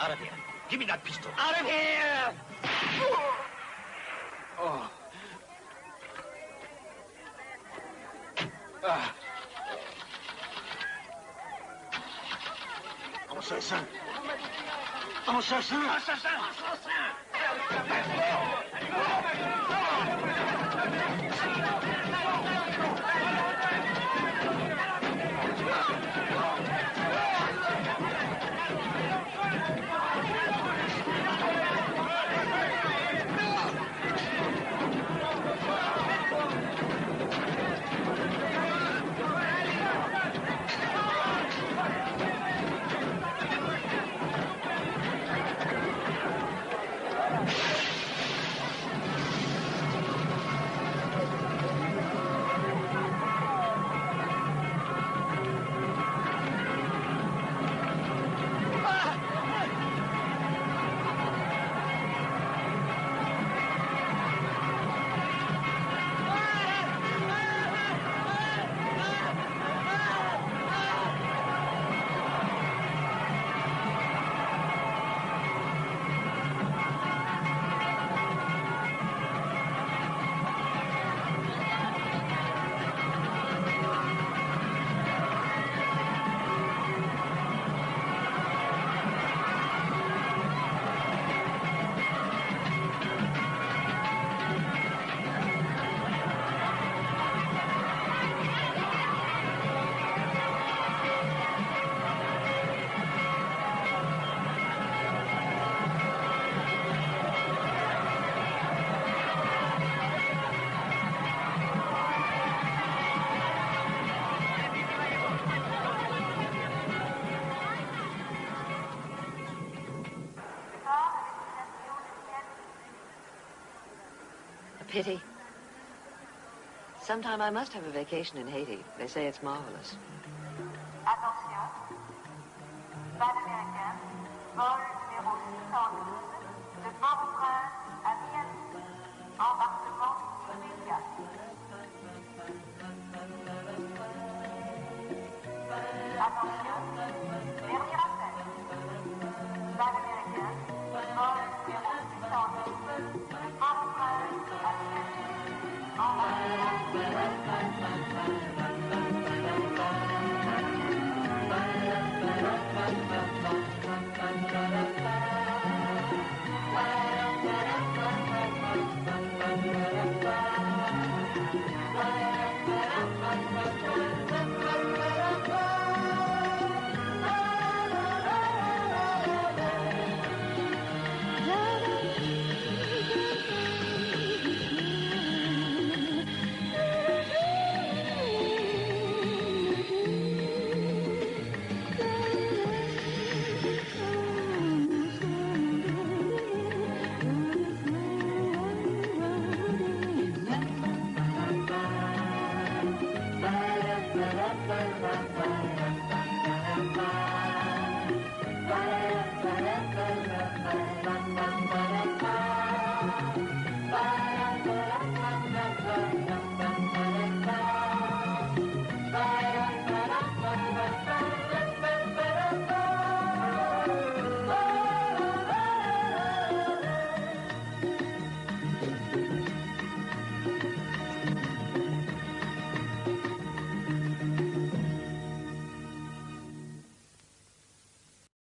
Out of here. Give me that pistol. Out of here! Oh. Assassin! Assassin! Assassin! Pity. Sometime I must have a vacation in Haiti. They say it's marvelous. Attention. Base américaine. Vol numéro 612 de Port-au-Prince